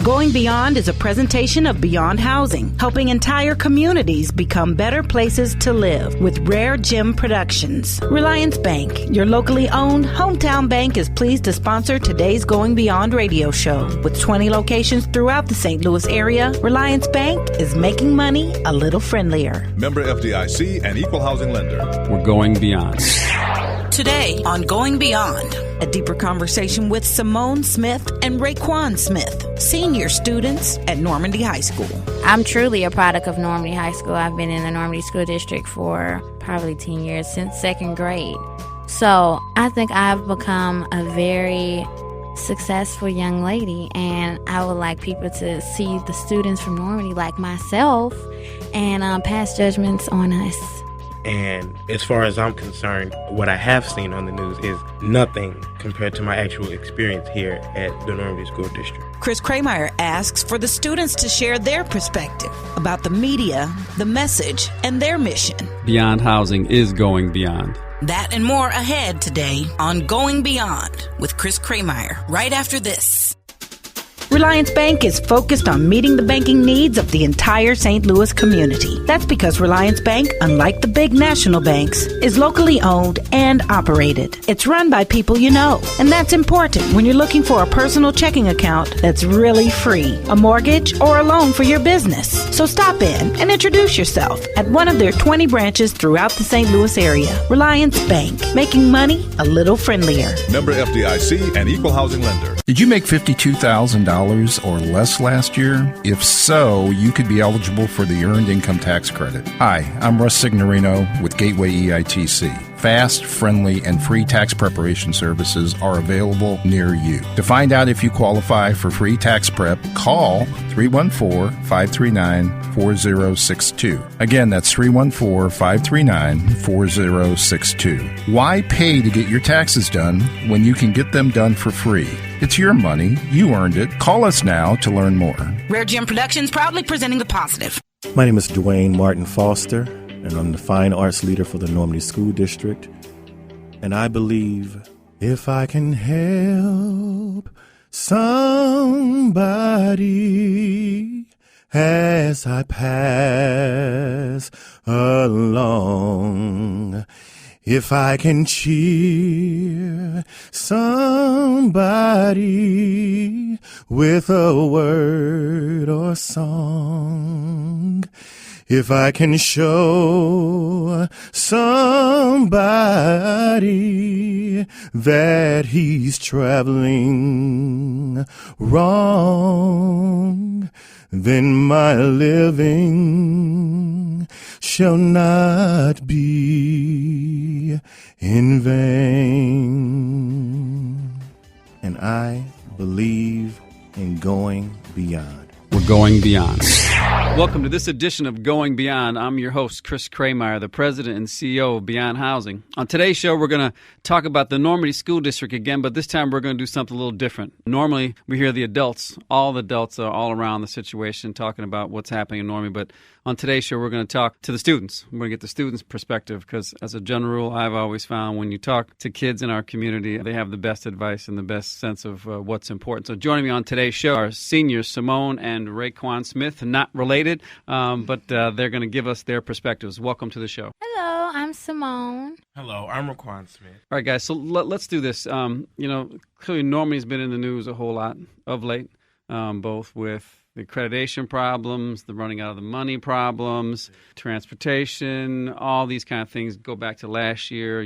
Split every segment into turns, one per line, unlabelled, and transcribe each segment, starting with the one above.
Going Beyond is a presentation of Beyond Housing, helping entire communities become better places to live with RareGem Productions. Reliance Bank, your locally owned hometown bank, is pleased to sponsor today's Going Beyond radio show. With 20 locations throughout the St. Louis area, Reliance Bank is making money a little friendlier.
Member FDIC and equal housing lender.
We're going beyond.
Today on Going Beyond, a deeper conversation with Simmone Smith and Raquan Smith, senior students at Normandy High School.
I'm truly a product of Normandy High School. I've been in the Normandy School District for probably 10 years, since second grade. So I think I've become a very successful young lady, and I would like people to see the students from Normandy like myself and pass judgments on us.
And as far as I'm concerned, what I have seen on the news is nothing compared to my actual experience here at the Normandy School District.
Chris Krehmeyer asks for the students to share their perspective about the media, the message, and their mission.
Beyond Housing is going beyond.
That and more ahead today on Going Beyond with Chris Krehmeyer, right after this. Reliance Bank is focused on meeting the banking needs of the entire St. Louis community. That's because Reliance Bank, unlike the big national banks, is locally owned and operated. It's run by people you know, and that's important when you're looking for a personal checking account that's really free, a mortgage, or a loan for your business. So stop in and introduce yourself at one of their 20 branches throughout the St. Louis area. Reliance Bank, making money a little friendlier.
Member FDIC and equal housing lender.
Did you make $52,000 or less last year? If so, you could be eligible for the Earned Income Tax Credit. Hi, I'm Russ Signorino with Gateway EITC. Fast, friendly, and free tax preparation services are available near you. To find out if you qualify for free tax prep, call 314-539-4062. Again, that's 314-539-4062. Why pay to get your taxes done when you can get them done for free? It's your money. You earned it. Call us now to learn more.
RareGem Productions proudly presenting the positive.
My name is Dwayne Martin Foster, and I'm the Fine Arts Leader for the Normandy School District. And I believe if I can help somebody as I pass along, if I can cheer somebody with a word or song, if I can show somebody that he's traveling wrong, then my living shall not be in vain. And I believe in going beyond.
We're going beyond. Welcome to this edition of Going Beyond. I'm your host, Chris Krehmeyer, the president and CEO of Beyond Housing. On today's show, we're going to talk about the Normandy School District again, but this time we're going to do something a little different. Normally, we hear the adults. All the adults are all around the situation talking about what's happening in Normandy, but on today's show, we're going to talk to the students. We're going to get the students' perspective because, as a general rule, I've always found when you talk to kids in our community, they have the best advice and the best sense of what's important. So joining me on today's show are seniors Simmone and Raquan Smith, not related, but they're going to give us their perspectives. Welcome to the show.
Hello, I'm Simmone.
Hello, I'm Raquan Smith.
All right, guys, so let's do this. Clearly Normandy's been in the news a whole lot of late, both with the accreditation problems, the running out of the money problems, transportation, all these kind of things go back to last year,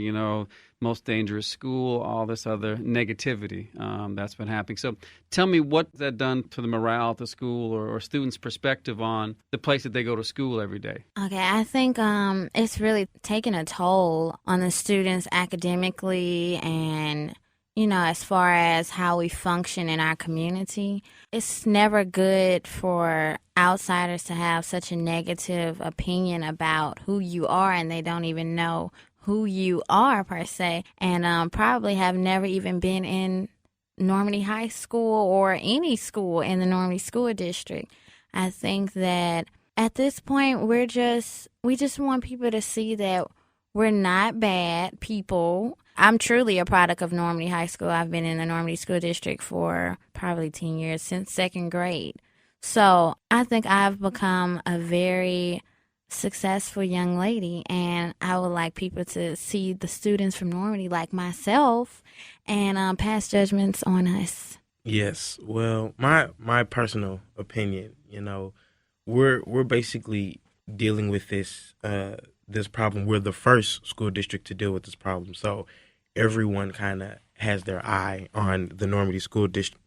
most dangerous school, all this other negativity that's been happening. So tell me, what's that done to the morale at the school or students' perspective on the place that they go to school every day?
Okay, I think it's really taken a toll on the students academically and as far as how we function in our community. It's never good for outsiders to have such a negative opinion about who you are and they don't even know who you are per se, and probably have never even been in Normandy High School or any school in the Normandy School District. I think that at this point we just want people to see that We're not bad people. I'm truly a product of Normandy High School. I've been in the Normandy School District for probably 10 years, since second grade. So I think I've become a very successful young lady, and I would like people to see the students from Normandy like myself and pass judgments on us.
Yes. Well, my personal opinion, we're basically dealing with this problem. We're the first school district to deal with this problem. So everyone kind of has their eye on the Normandy School District.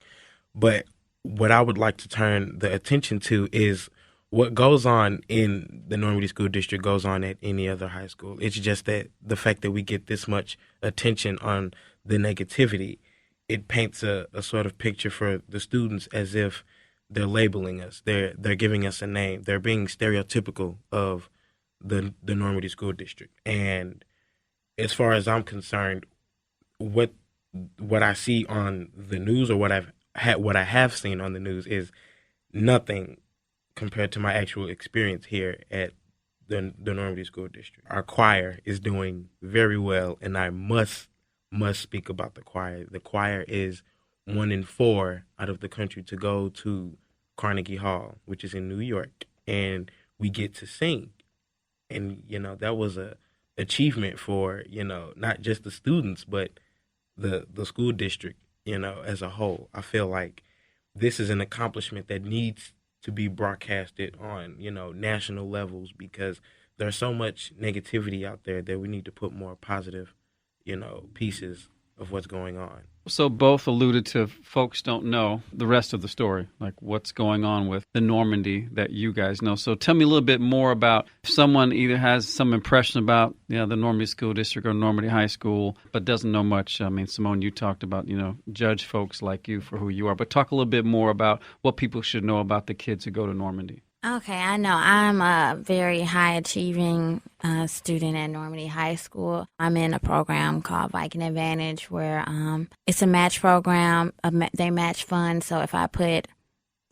But what I would like to turn the attention to is what goes on in the Normandy School District goes on at any other high school. It's just that the fact that we get this much attention on the negativity, it paints a sort of picture for the students as if they're labeling us. They're giving us a name. They're being stereotypical of the Normandy School District. And as far as I'm concerned, what I see on the news, or what I have seen on the news, is nothing compared to my actual experience here at the Normandy School District. Our choir is doing very well, and I must speak about the choir. The choir is 1 in 4 out of the country to go to Carnegie Hall, which is in New York, and we get to sing. And, that was a achievement for, not just the students, but the school district, as a whole. I feel like this is an accomplishment that needs to be broadcasted on, national levels, because there's so much negativity out there that we need to put more positive, pieces of what's going on.
So both alluded to folks don't know the rest of the story, like what's going on with the Normandy that you guys know. So tell me a little bit more about if someone either has some impression about the Normandy School District or Normandy High School, but doesn't know much. I mean, Simmone, you talked about, judge folks like you for who you are, but talk a little bit more about what people should know about the kids who go to Normandy.
Okay, I know I'm a very high-achieving student at Normandy High School. I'm in a program called Viking Advantage, where it's a match program. They match funds, so if I put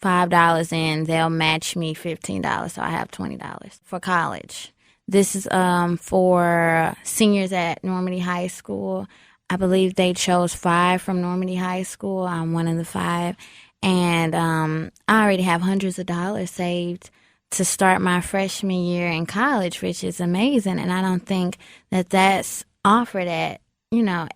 $5 in, they'll match me $15, so I have $20 for college. This is for seniors at Normandy High School. I believe they chose 5 from Normandy High School. I'm one of the 5. And I already have hundreds of dollars saved to start my freshman year in college, which is amazing. And I don't think that that's offered at,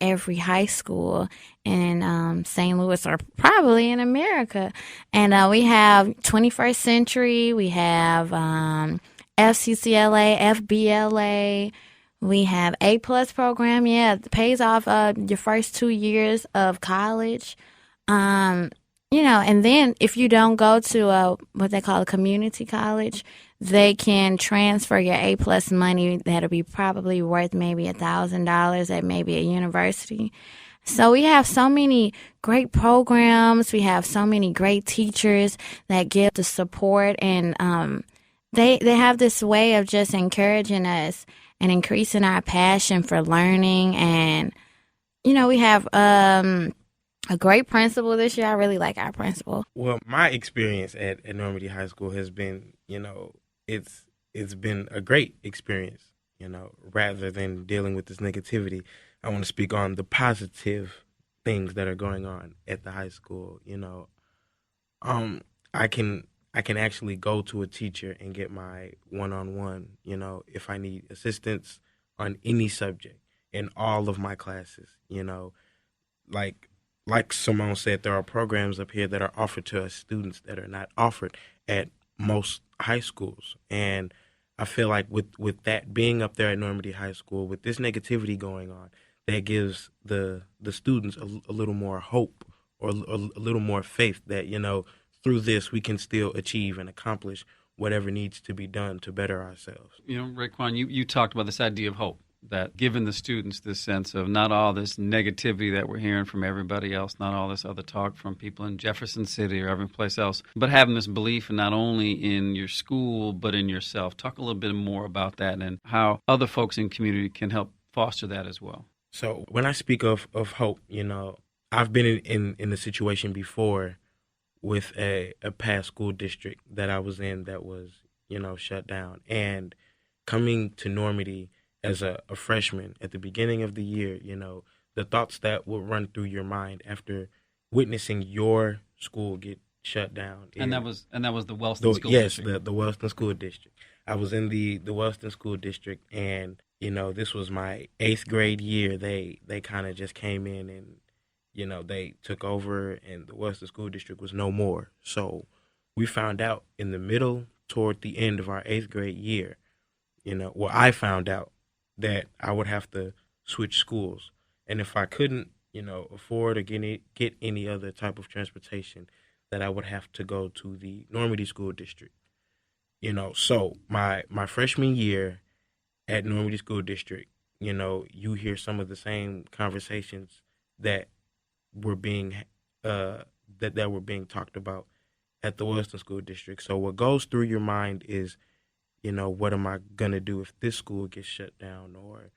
every high school in St. Louis, or probably in America. And we have 21st Century, we have FCCLA, FBLA, we have A-plus program. Yeah, it pays off your first 2 years of college. And then if you don't go to what they call a community college, they can transfer your A-plus money that'll be probably worth maybe $1,000 at maybe a university. So we have so many great programs. We have so many great teachers that give the support, and they have this way of just encouraging us and increasing our passion for learning. And, we have a great principal this year. I really like our principal.
Well, my experience at Normandy High School has been, it's been a great experience, rather than dealing with this negativity. I want to speak on the positive things that are going on at the high school. I can actually go to a teacher and get my one-on-one, if I need assistance on any subject in all of my classes, like Simmone said, there are programs up here that are offered to us students that are not offered at most high schools. And I feel like with that being up there at Normandy High School, with this negativity going on, that gives the students a little more hope, or a little more faith that, through this we can still achieve and accomplish whatever needs to be done to better ourselves.
Raquan, you talked about this idea of hope, that giving the students this sense of not all this negativity that we're hearing from everybody else, not all this other talk from people in Jefferson City or every place else, but having this belief not only in your school but in yourself. Talk a little bit more about that and how other folks in community can help foster that as well.
So when I speak of hope, I've been in a situation before with a past school district that I was in that was, shut down. And coming to Normandy as a freshman at the beginning of the year, the thoughts that would run through your mind after witnessing your school get shut down.
And that was the Wellston School District.
Yes, the Wellston School District. I was in the Wellston School District, and this was my 8th grade year. They kind of just came in and they took over, and the Wellston School District was no more. So we found out in the middle, toward the end of our 8th grade year, I found out that I would have to switch schools, and if I couldn't, afford or get any other type of transportation, that I would have to go to the Normandy School District. So my freshman year at Normandy School District, you hear some of the same conversations that were being that were being talked about at the Wellston School District. So what goes through your mind is, what am I gonna do if this school gets shut down, or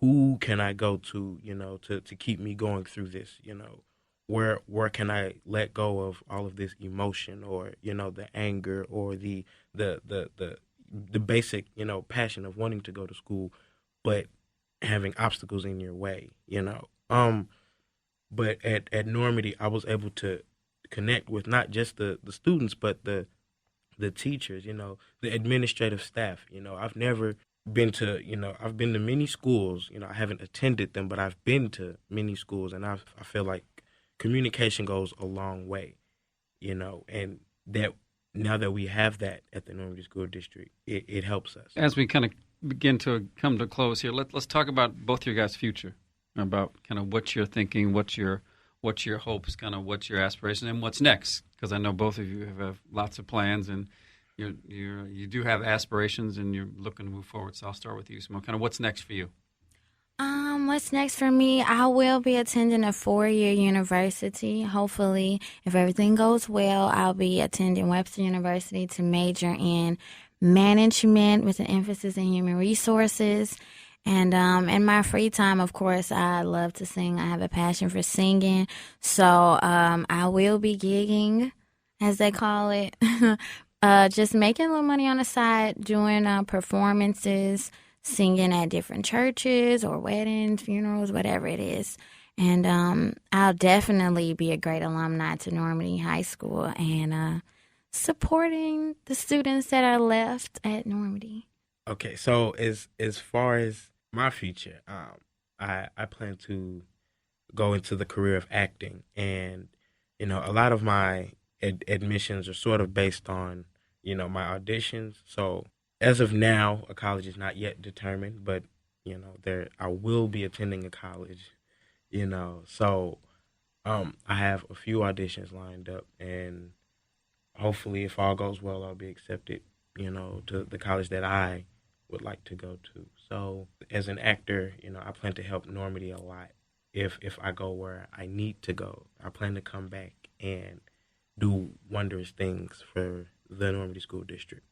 who can I go to, to keep me going through this, where can I let go of all of this emotion, or the anger, or the basic passion of wanting to go to school, but having obstacles in your way, But at Normandy, I was able to connect with not just the students, but the teachers, the administrative staff. I've never been to, I've been to many schools. I haven't attended them, but I've been to many schools, and I feel like communication goes a long way, and that now that we have that at the Normandy School District, it helps us.
As we kind of begin to come to close here, let's talk about both your guys' future, about kind of what you're thinking, what's your hopes, kind of what's your aspiration, and what's next. Because I know both of you have lots of plans, and you do have aspirations, and you're looking to move forward. So I'll start with you, Simmone. Kind of what's next for you?
What's next for me? I will be attending a 4-year university. Hopefully, if everything goes well, I'll be attending Webster University to major in management with an emphasis in human resources. And in my free time, of course, I love to sing. I have a passion for singing. So I will be gigging, as they call it, just making a little money on the side, doing performances, singing at different churches or weddings, funerals, whatever it is. And I'll definitely be a great alumni to Normandy High School and supporting the students that are left at Normandy.
Okay, so as far as my future, I plan to go into the career of acting, and a lot of my admissions are sort of based on my auditions. So as of now, a college is not yet determined, but I will be attending a college. So I have a few auditions lined up, and hopefully, if all goes well, I'll be accepted. To the college that I would like to go to. So as an actor, I plan to help Normandy a lot. If I go where I need to go, I plan to come back and do wondrous things for the Normandy School District.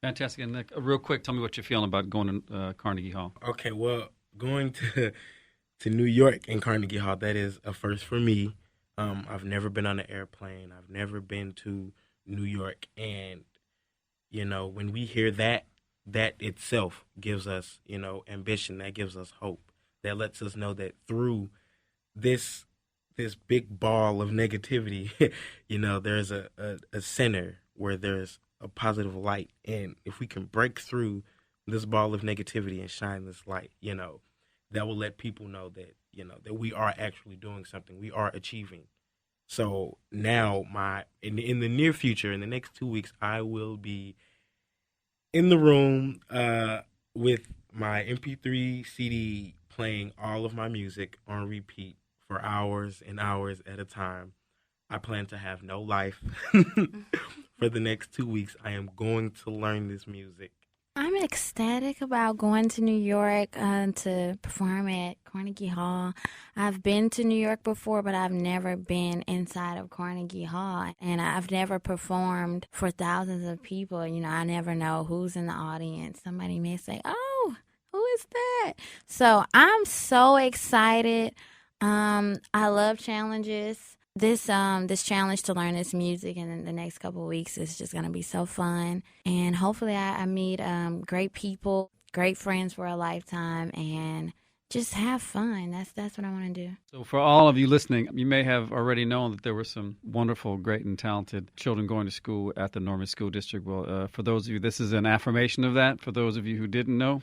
Fantastic. And real quick, tell me what you're feeling about going to Carnegie Hall.
Okay, well, going to New York and Carnegie Hall, that is a first for me. I've never been on an airplane. I've never been to New York. And, when we hear that itself gives us, ambition. That gives us hope. That lets us know that through this big ball of negativity, there's a center where there's a positive light. And if we can break through this ball of negativity and shine this light, that will let people know that, that we are actually doing something. We are achieving. So now in the near future, in the next 2 weeks, I will be in the room with my MP3 CD playing all of my music on repeat for hours and hours at a time. I plan to have no life for the next 2 weeks. I am going to learn this music.
I'm ecstatic about going to New York to perform at Carnegie Hall. I've been to New York before, but I've never been inside of Carnegie Hall. And I've never performed for thousands of people. I never know who's in the audience. Somebody may say, oh, who is that? So I'm so excited. I love challenges. This challenge to learn this music in the next couple of weeks is just going to be so fun. And hopefully I meet great people great friends for a lifetime, and just have fun. That's what I want to do.
So for all of you listening, you may have already known that there were some wonderful, great, and talented children going to school at the Normandy School District. Well, for those of you, this is an affirmation of that. For those of you who didn't know,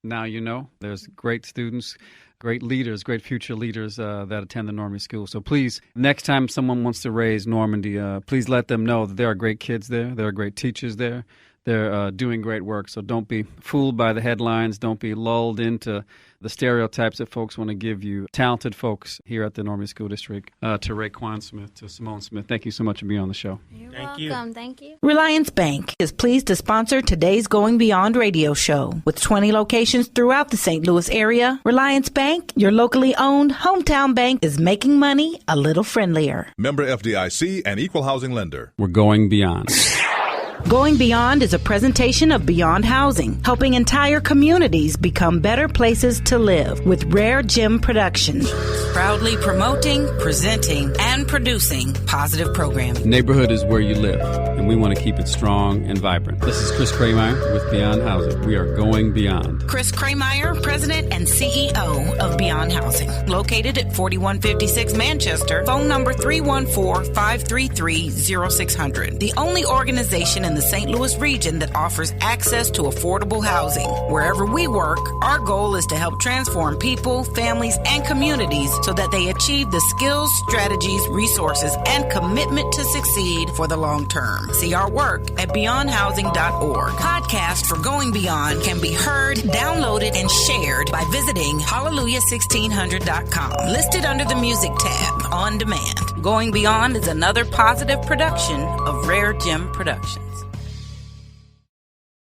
now you know. There's great students, great leaders, great future leaders that attend the Normandy School. So please, next time someone wants to raise Normandy, please let them know that there are great kids there. There are great teachers there. They're doing great work. So don't be fooled by the headlines. Don't be lulled into the stereotypes that folks want to give you. Talented folks here at the Normandy School District. To Raquan Smith, to Simmone Smith, thank you so much for being on the show.
You're welcome. Thank you.
Reliance Bank is pleased to sponsor today's Going Beyond radio show. With 20 locations throughout the St. Louis area, Reliance Bank, your locally owned hometown bank, is making money a little friendlier.
Member FDIC and equal housing lender.
We're going beyond.
Going Beyond is a presentation of Beyond Housing, helping entire communities become better places to live with RareGem Productions. Proudly promoting, presenting, and producing positive programming.
Neighborhood is where you live, and we want to keep it strong and vibrant. This is Chris Krehmeyer with Beyond Housing. We are going beyond.
Chris Krehmeyer, President and CEO of Beyond Housing. Located at 4156 Manchester, phone number 314-533-0600. The only organization in the St. Louis region that offers access to affordable housing. Wherever we work, our goal is to help transform people, families, and communities so that they achieve the skills, strategies, resources, and commitment to succeed for the long term. See our work at beyondhousing.org. Podcast for Going Beyond can be heard, downloaded, and shared by visiting hallelujah1600.com. Listed under the music tab, on demand. Going Beyond is another positive production of RareGem Productions.